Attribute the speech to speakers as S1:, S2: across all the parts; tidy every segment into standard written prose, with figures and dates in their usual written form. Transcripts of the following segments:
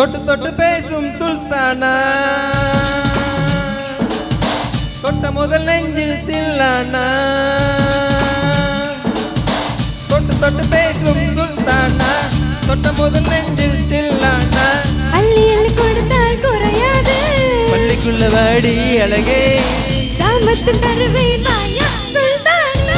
S1: தொட்டு தொட்டு பேசும் சுல்தானா, தொட்ட முதல் நெஞ்சில் தில்லானா. தொட்டு தொட்டு பேசும் சுல்தானா, தொட்ட முதல் நெஞ்சில் தில்லானா.
S2: அள்ளி அள்ளி கொடுத்தால் குறையாது,
S1: பள்ளிக்குள்ள வாடி அழகே,
S2: சாமத்தில் தருவேன் மாயா சுல்தானா.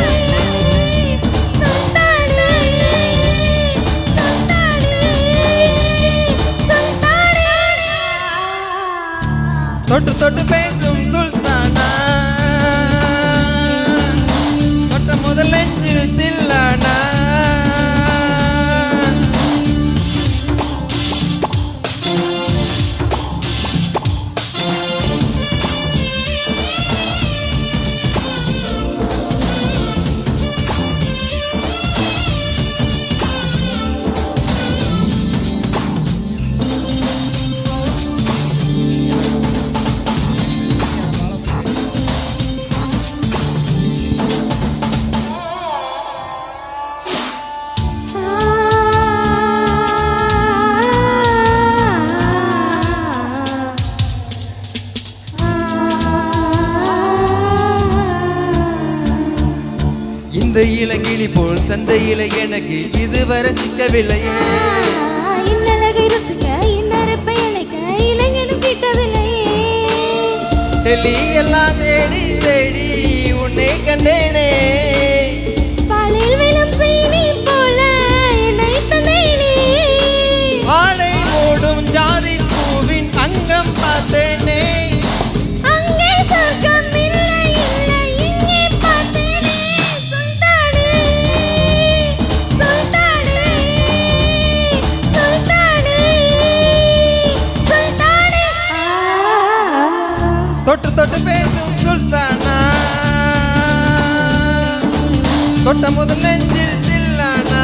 S1: தொட்டு தொட்டு பேசும் சுல்தானா, தொட்ட முதல் நெஞ்சில் தில்லானா. இந்த இளங்கிளி போல் சந்தையில எனக்கு இதுவரை சிக்கவில்லையே.
S2: இன்னழகை ருசிக்க இன்னரப்பை இழைக்க இளைஞனும் கிட்டவில்லையே.
S1: டெல்லி எல்லாம் தேடி தேடி உன்னை கண்டேனே.
S2: பாலில் விழும் சீனி போல என்னை தந்தேனே.
S1: ஆடை ஓடும் ஜாதி பூவின் அங்கம் பார்த்தேனே.
S2: அங்கே சொர்க்கம் இல்லை இல்லை இங்கே பார்த்தேனே. சுல்தானே சுல்தானே சுல்தானே சுல்தானே.
S1: தொட்டு தொட்டு பேசும் சுல்தானா, தொட்ட முதல் நெஞ்சில் தில்லானா.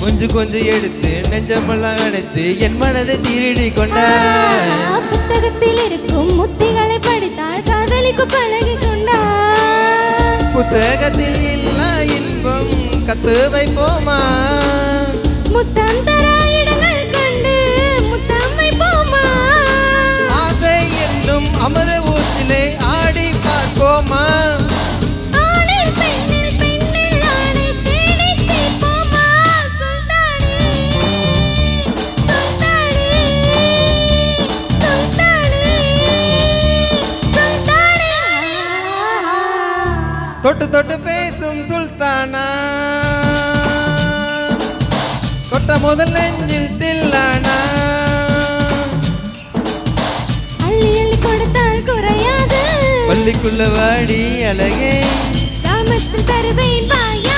S1: கொஞ்சம் கொஞ்சம் எடுத்து நெஞ்சமெல்லாம் அடைத்து என் மனதை திருடி கொண்ட.
S2: புத்தகத்தில் இருக்கும் முத்திகளை படித்தால் காதலிக்கு பழகி கொண்டார்.
S1: புத்தகத்தில் இல்ல இன்பம் கத்து வைப்போமா,
S2: முத்தம் தர இடங்கள் கண்டு முத்தம் வைப்போமா.
S1: ஆசை என்னும் அமத ஊற்றிலே ஆடி பார்ப்போமா.
S2: ஆணில் பெண்ணில் பெண்ணில் ஆணை தேடி கேட்போமா. சுல்தானே சுல்தானே சுல்தானே சுல்தானே.
S1: தொட்டு தொட்டு பேசும் சுல்தானா, தொட்ட முதல் நெஞ்சில் தில்லானா.
S2: அள்ளி அள்ளி கொடுத்தால் குறையாது,
S1: பள்ளிக்குள்ள வாடி அழகே,
S2: சாமத்தில் தருவேன் வாயா.